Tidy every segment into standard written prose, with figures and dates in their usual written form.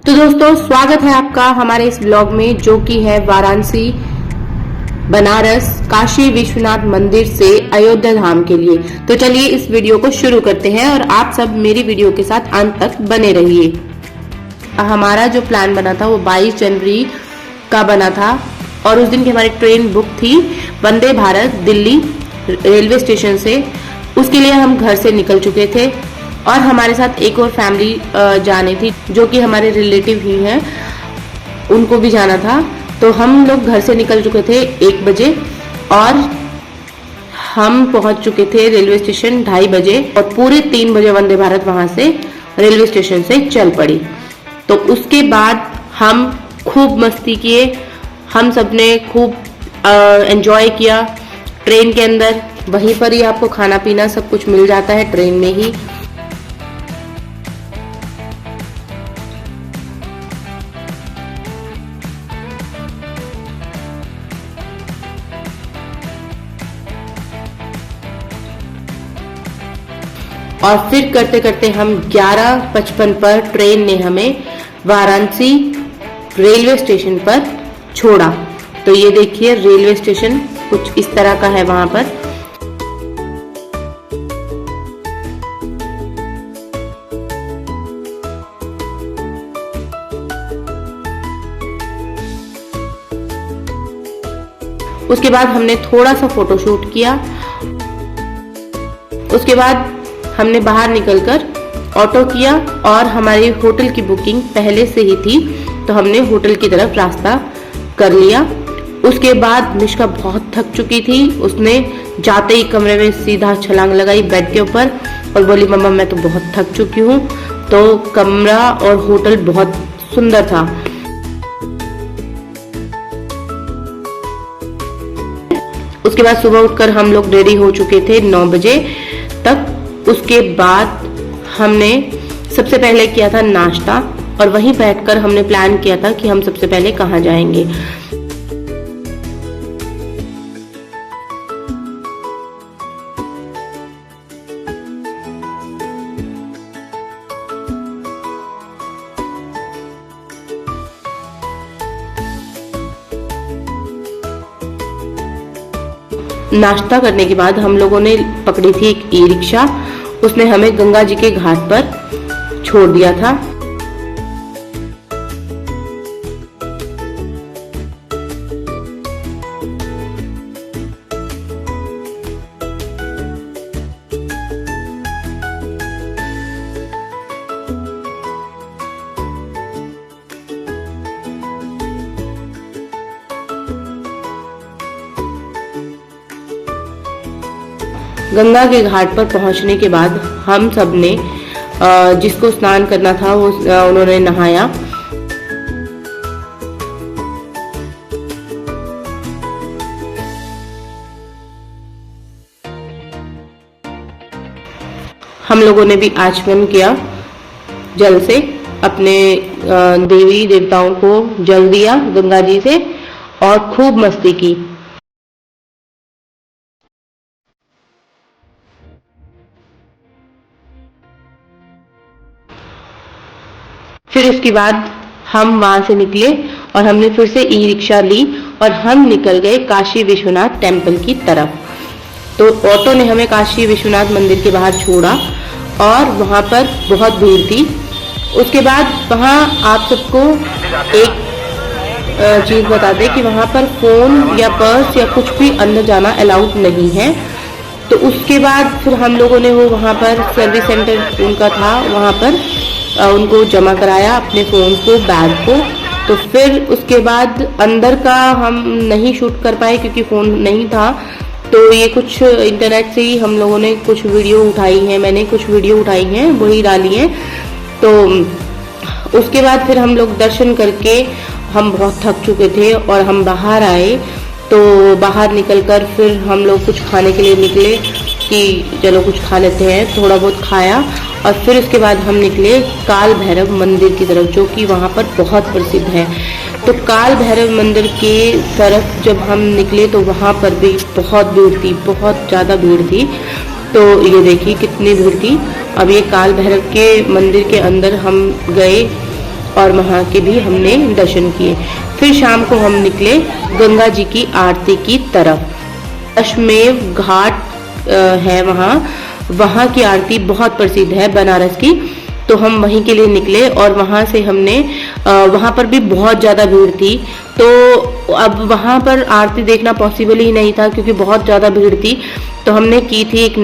तो दोस्तों स्वागत है आपका हमारे इस ब्लॉग में, जो कि है वाराणसी बनारस काशी विश्वनाथ मंदिर से अयोध्या धाम के लिए। तो चलिए इस वीडियो को शुरू करते हैं और आप सब मेरी वीडियो के साथ अंत तक बने रहिए। हमारा जो प्लान बना था वो 22 जनवरी का बना था और उस दिन की हमारी ट्रेन बुक थी वंदे भारत दिल्ली रेलवे स्टेशन से। उसके लिए हम घर से निकल चुके थे और हमारे साथ एक और फैमिली जानी थी जो कि हमारे रिलेटिव ही हैं, उनको भी जाना था। तो हम लोग घर से निकल चुके थे 1 बजे और हम पहुंच चुके थे रेलवे स्टेशन 2:30 बजे और पूरे 3 बजे वंदे भारत वहां से रेलवे स्टेशन से चल पड़ी। तो उसके बाद हम खूब मस्ती किए, हम सबने खूब एंजॉय किया ट्रेन के अंदर। वहीं पर ही आपको खाना पीना सब कुछ मिल जाता है ट्रेन में ही। और फिर करते करते हम 11:55 पर ट्रेन ने हमें वाराणसी रेलवे स्टेशन पर छोड़ा। तो ये देखिए रेलवे स्टेशन कुछ इस तरह का है वहां पर। उसके बाद हमने थोड़ा सा फोटोशूट किया। उसके बाद हमने बाहर निकलकर ऑटो किया और हमारी होटल की बुकिंग पहले से ही थी, तो हमने होटल की तरफ रास्ता कर लिया। उसके बाद मिश्का बहुत थक चुकी थी, उसने जाते ही कमरे में सीधा छलांग लगाई बेड के ऊपर और बोली मम्मा मैं तो बहुत थक चुकी हूँ। तो कमरा और होटल बहुत सुंदर था। उसके बाद सुबह उठकर हम लोग रेडी हो चुके थे 9 बजे तक। उसके बाद हमने सबसे पहले किया था नाश्ता और वहीं बैठकर हमने प्लान किया था कि हम सबसे पहले कहाँ जाएंगे। नाश्ता करने के बाद हम लोगों ने पकड़ी थी एक ई रिक्शा, उसने हमें गंगा जी के घाट पर छोड़ दिया था। गंगा के घाट पर पहुंचने के बाद हम सब ने जिसको स्नान करना था वो उन्होंने नहाया। हम लोगों ने भी आचमन किया जल से, अपने देवी देवताओं को जल दिया गंगा जी से और खूब मस्ती की। फिर इसके बाद हम वहां से निकले और हमने फिर से ई रिक्शा ली और हम निकल गए काशी विश्वनाथ टेम्पल की तरफ। तो ऑटो ने हमें काशी विश्वनाथ मंदिर के बाहर छोड़ा और वहां पर बहुत भीड़ थी। उसके बाद वहां आप सबको एक चीज बता दें कि वहां पर फोन या पर्स या कुछ भी अंदर जाना अलाउड नहीं है। तो उसके बाद फिर हम लोगों ने वो वहां पर सर्विस सेंटर उनका था, वहां पर उनको जमा कराया अपने फ़ोन को, बैग को। तो फिर उसके बाद अंदर का हम नहीं शूट कर पाए क्योंकि फ़ोन नहीं था। तो ये कुछ इंटरनेट से ही हम लोगों ने कुछ वीडियो उठाई है, मैंने कुछ वीडियो उठाई हैं वही डाली हैं। तो उसके बाद फिर हम लोग दर्शन करके हम बहुत थक चुके थे और हम बाहर आए। तो बाहर निकलकर फिर हम लोग कुछ खाने के लिए निकले कि चलो कुछ खा लेते हैं, थोड़ा बहुत खाया और फिर उसके बाद हम निकले काल भैरव मंदिर की तरफ, जो कि वहाँ पर बहुत प्रसिद्ध है। तो काल भैरव मंदिर के तरफ जब हम निकले तो वहाँ पर भी बहुत भीड़ थी, बहुत ज़्यादा भीड़ थी। तो ये देखिए कितनी भीड़ थी। अब ये काल भैरव के मंदिर के अंदर हम गए और वहाँ के भी हमने दर्शन किए। फिर शाम को हम निकले गंगा जी की आरती की तरफ। अश्वमेव घाट है वहाँ की आरती बहुत प्रसिद्ध है बनारस की, तो हम वहीं के लिए निकले और वहाँ से हमने वहाँ पर भी बहुत ज़्यादा भीड़ थी, तो अब वहाँ पर आरती देखना पॉसिबल ही नहीं था क्योंकि बहुत ज़्यादा भीड़ थी। तो हमने की थी एक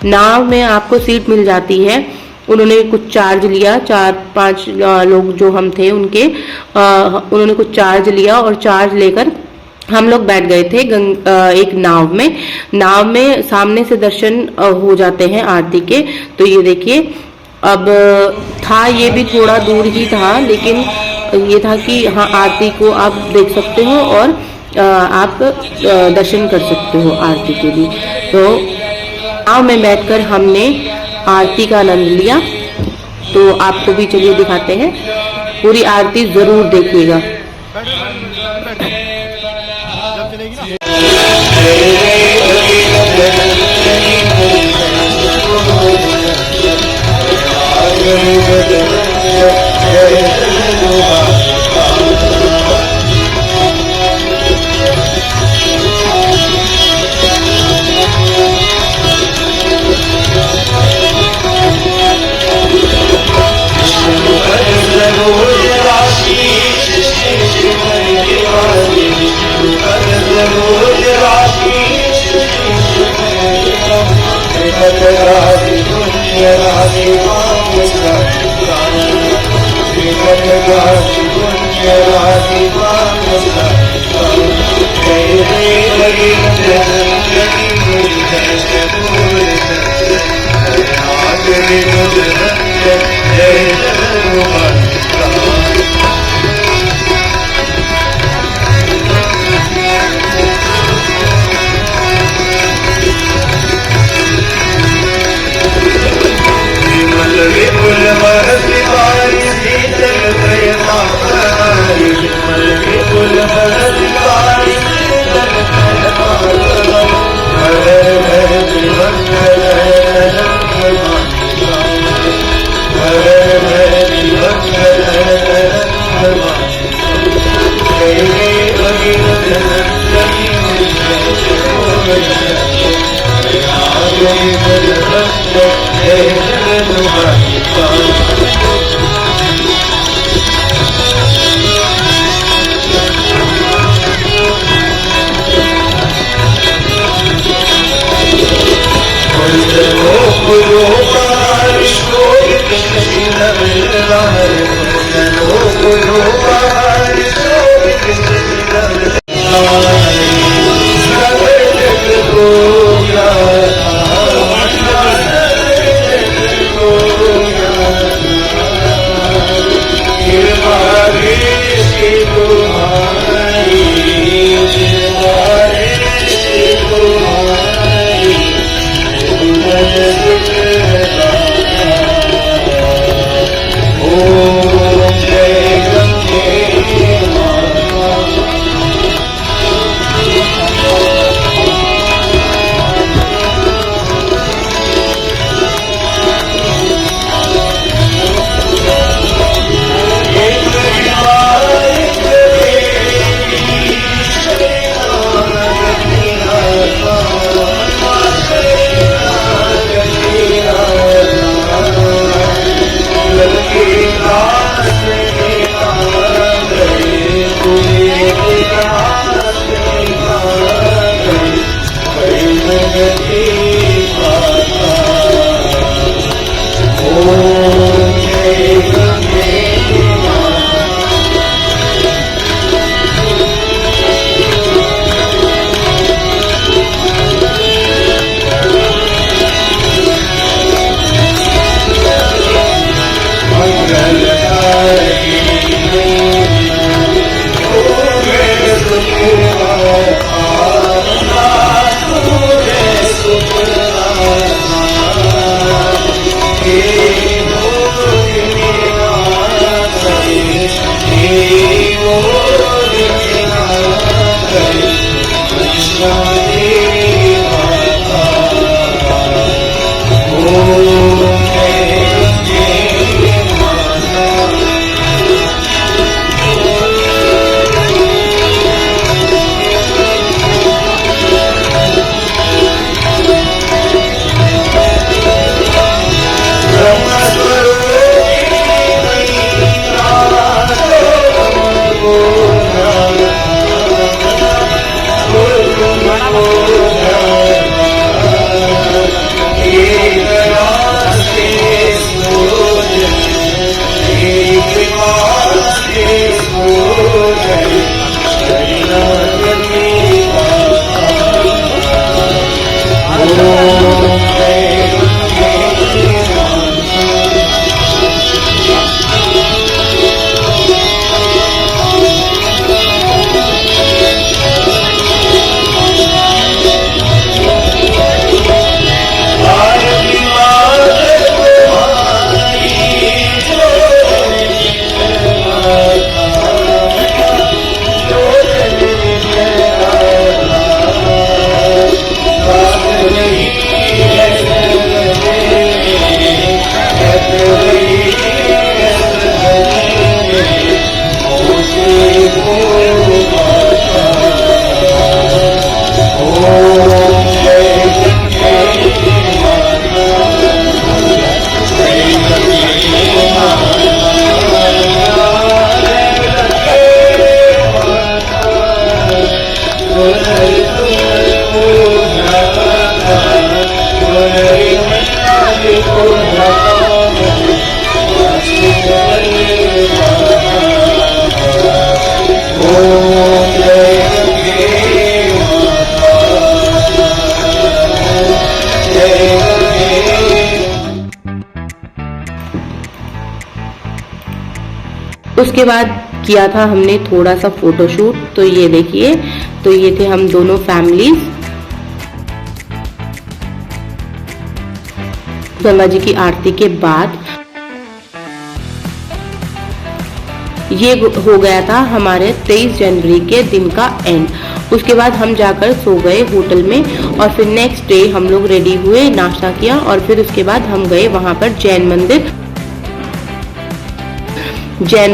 नाव में आपको सीट मिल जाती है। उन्होंने कुछ चार्ज लिया, 4-5 लोग जो हम थे उनके उन्होंने कुछ चार्ज लिया और चार्ज लेकर हम लोग बैठ गए थे एक नाव में सामने से दर्शन हो जाते हैं आरती के। तो ये देखिए, अब था ये भी थोड़ा दूर ही था, लेकिन ये था कि हाँ आरती को आप देख सकते हो और आप दर्शन कर सकते हो आरती के भी। तो नाव में बैठकर हमने आरती का आनंद लिया। तो आपको भी चलिए दिखाते हैं, पूरी आरती जरूर देखिएगा। उसके बाद किया था हमने थोड़ा सा फोटोशूट। तो ये देखिए, तो ये थे हम दोनों फैमिलीज। गंगा जी की आरती के बाद ये हो गया था हमारे 23 जनवरी के दिन का एंड। उसके बाद हम जाकर सो गए होटल में और फिर नेक्स्ट डे हम लोग रेडी हुए, नाश्ता किया और फिर उसके बाद हम गए वहां पर जैन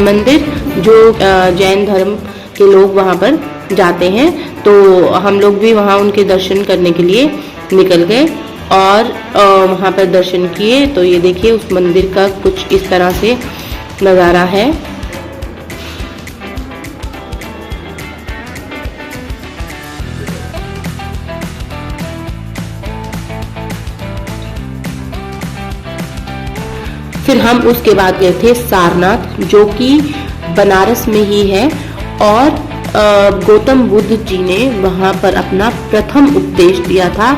मंदिर जो जैन धर्म के लोग वहां पर जाते हैं। तो हम लोग भी वहां उनके दर्शन करने के लिए निकल गए और वहां पर दर्शन किए। तो ये देखिए, उस मंदिर का कुछ इस तरह से नज़ारा है। फिर हम उसके बाद गए थे सारनाथ, जो कि बनारस में ही है और गौतम बुद्ध जी ने वहां पर अपना प्रथम उपदेश दिया था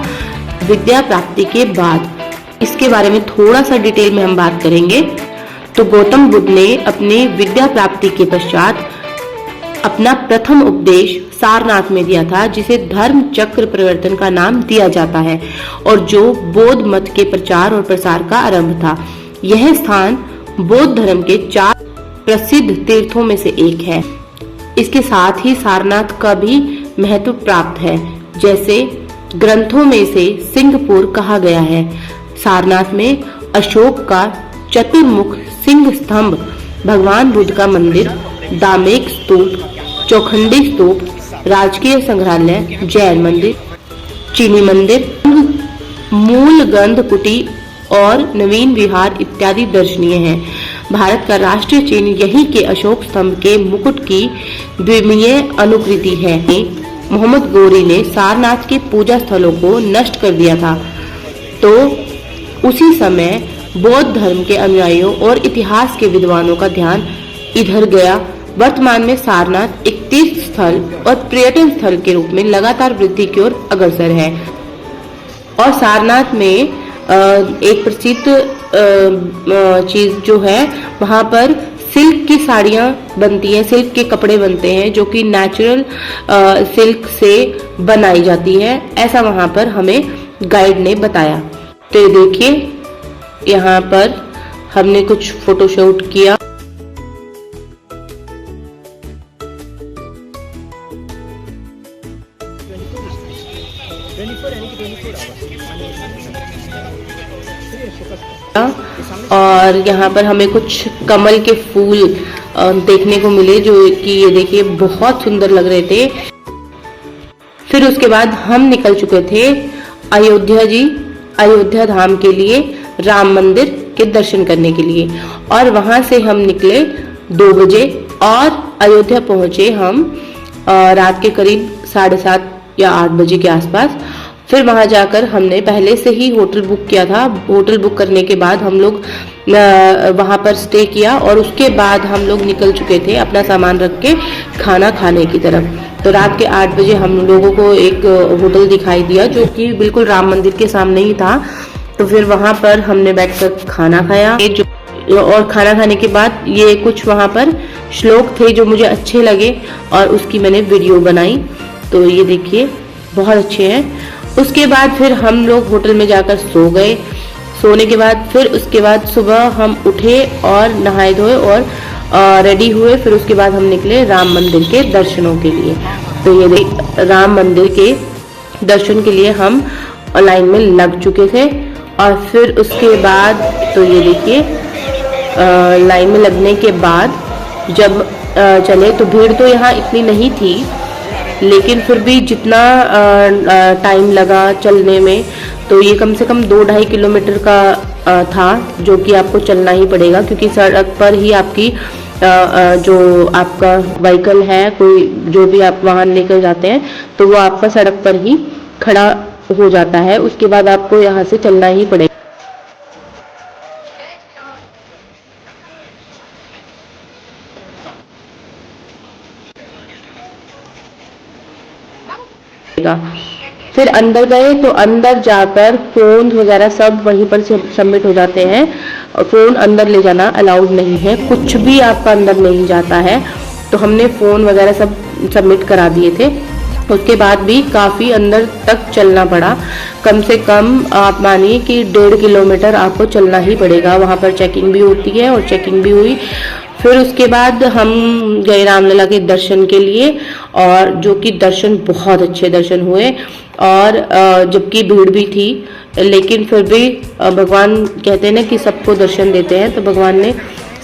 विद्या प्राप्ति के बाद। इसके बारे में थोड़ा सा डिटेल में हम बात करेंगे। तो गौतम बुद्ध ने अपने विद्या प्राप्ति के पश्चात अपना प्रथम उपदेश सारनाथ में दिया था, जिसे धर्म चक्र परिवर्तन का नाम दिया जाता है और जो बौद्ध मत के प्रचार और प्रसार का आरंभ था। यह स्थान बौद्ध धर्म के 4 प्रसिद्ध तीर्थों में से एक है। इसके साथ ही सारनाथ का भी महत्व प्राप्त है, जैसे ग्रंथों में से सिंहपुर कहा गया है। सारनाथ में अशोक का चतुर्मुख सिंह स्तंभ, भगवान बुद्ध का मंदिर, दामेक स्तूप, चौखंडी स्तूप, राजकीय संग्रहालय, जैन मंदिर, चीनी मंदिर, मूल गंध कुटी और नवीन विहार इत्यादि दर्शनीय हैं। भारत का राष्ट्रीय चिन्ह यही के अशोक स्तंभ के मुकुट की द्विमीय अनुकृति है। मोहम्मद गौरी ने सारनाथ के पूजा स्थलों को नष्ट कर दिया था, तो उसी समय बौद्ध धर्म के अनुयायियों और इतिहास के विद्वानों का ध्यान इधर गया। वर्तमान में सारनाथ एक तीर्थ स्थल और पर्यटन स्थल के रूप में लगातार वृद्धि की ओर अग्रसर है। और सारनाथ में एक प्रसिद्ध चीज जो है, वहां पर सिल्क की साड़ियां बनती हैं, सिल्क के कपड़े बनते हैं, जो कि नेचुरल सिल्क से बनाई जाती है, ऐसा वहां पर हमें गाइड ने बताया। तो ये देखिए, यहाँ पर हमने कुछ फोटोशूट किया। और यहाँ पर हमें कुछ कमल के फूल देखने को मिले, जो कि ये देखिए बहुत सुंदर लग रहे थे। फिर उसके बाद हम निकल चुके थे अयोध्या धाम के लिए, राम मंदिर के दर्शन करने के लिए। और वहां से हम निकले 2 बजे और अयोध्या पहुंचे हम रात के करीब 7:30 या 8 बजे के आसपास। फिर वहां जाकर हमने पहले से ही होटल बुक किया था। होटल बुक करने के बाद हम लोग वहां पर स्टे किया और उसके बाद हम लोग निकल चुके थे अपना सामान रख के खाना खाने की तरफ। तो रात के 8 बजे हम लोगों को एक होटल दिखाई दिया, जो कि बिल्कुल राम मंदिर के सामने ही था। तो फिर वहां पर हमने बैठकर खाना खाया और खाना खाने के बाद ये कुछ वहां पर श्लोक थे जो मुझे अच्छे लगे और उसकी मैंने वीडियो बनाई। तो ये देखिए, बहुत अच्छे हैं। उसके बाद फिर हम लोग होटल में जाकर सो गए। सोने के बाद फिर उसके बाद सुबह हम उठे और नहाए धोए और रेडी हुए। फिर उसके बाद हम निकले राम मंदिर के दर्शनों के लिए। तो ये राम मंदिर के दर्शन के लिए हम लाइन में लग चुके थे। और फिर उसके बाद तो ये देखिए, लाइन में लगने के बाद जब चले तो भीड़ तो यहाँ इतनी नहीं थी, लेकिन फिर भी जितना टाइम लगा चलने में, तो ये कम से कम 2-2.5 किलोमीटर का था, जो कि आपको चलना ही पड़ेगा, क्योंकि सड़क पर ही आपकी जो आपका व्हीकल है, कोई जो भी आप वाहन लेकर जाते हैं, तो वो आपका सड़क पर ही खड़ा हो जाता है। उसके बाद आपको यहाँ से चलना ही पड़ेगा। फिर अंदर गए तो अंदर जाकर फोन वगैरह सब वहीं पर सबमिट हो जाते हैं फ़ोन अंदर ले जाना अलाउड नहीं है, कुछ भी आपका अंदर नहीं जाता है। तो हमने फ़ोन वगैरह सब सबमिट करा दिए थे। उसके बाद भी काफ़ी अंदर तक चलना पड़ा, कम से कम आप मानिए कि 1.5 किलोमीटर आपको चलना ही पड़ेगा। वहाँ पर चेकिंग भी होती है और चेकिंग भी हुई। फिर उसके बाद हम गए रामलला के दर्शन के लिए, और जो कि दर्शन बहुत अच्छे दर्शन हुए। और जबकि भीड़ भी थी, लेकिन फिर भी भगवान कहते हैं ना कि सबको दर्शन देते हैं, तो भगवान ने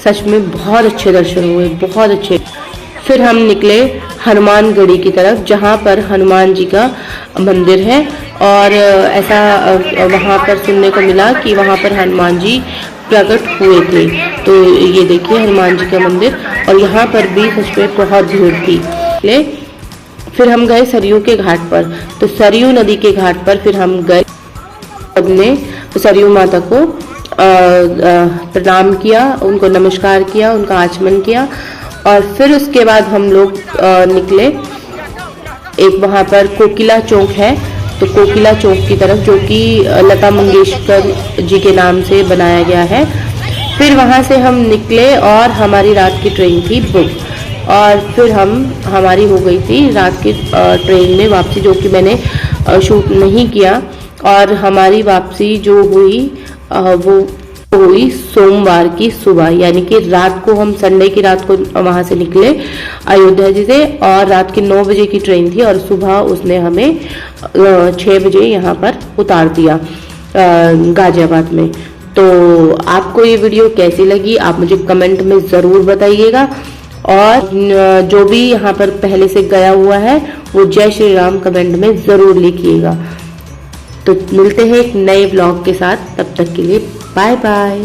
सच में बहुत अच्छे दर्शन हुए, बहुत अच्छे। फिर हम निकले हनुमानगढ़ी की तरफ, जहाँ पर हनुमान जी का मंदिर है। और ऐसा वहाँ पर सुनने को मिला कि वहाँ पर हनुमान जी प्रकट हुए थे। तो ये देखिए हनुमान जी का मंदिर, और यहाँ पर भी सच में बहुत भीड़ थी। फिर हम गए सरयू के घाट पर। तो सरयू नदी के घाट पर फिर हम गए, सबने सरयू माता को प्रणाम किया, उनको नमस्कार किया, उनका आचमन किया। और फिर उसके बाद हम लोग निकले। एक वहाँ पर कोकिला चौक है, तो कोकिला चौक की तरफ, जो कि लता मंगेशकर जी के नाम से बनाया गया है। फिर वहाँ से हम निकले और हमारी रात की ट्रेन थी बुक, और फिर हमारी हो गई थी रात की ट्रेन में वापसी, जो कि मैंने शूट नहीं किया। और हमारी वापसी जो हुई वो हुई सोमवार की सुबह, यानी कि रात को हम संडे की रात को वहां से निकले अयोध्या जी से, और रात के 9 बजे की ट्रेन थी, और सुबह उसने हमें 6 बजे यहाँ पर उतार दिया गाजियाबाद में। तो आपको ये वीडियो कैसी लगी आप मुझे कमेंट में ज़रूर बताइएगा, और जो भी यहाँ पर पहले से गया हुआ है वो जय श्री राम कमेंट में ज़रूर लिखिएगा। तो मिलते हैं एक नए ब्लॉग के साथ, तब तक के लिए बाय बाय।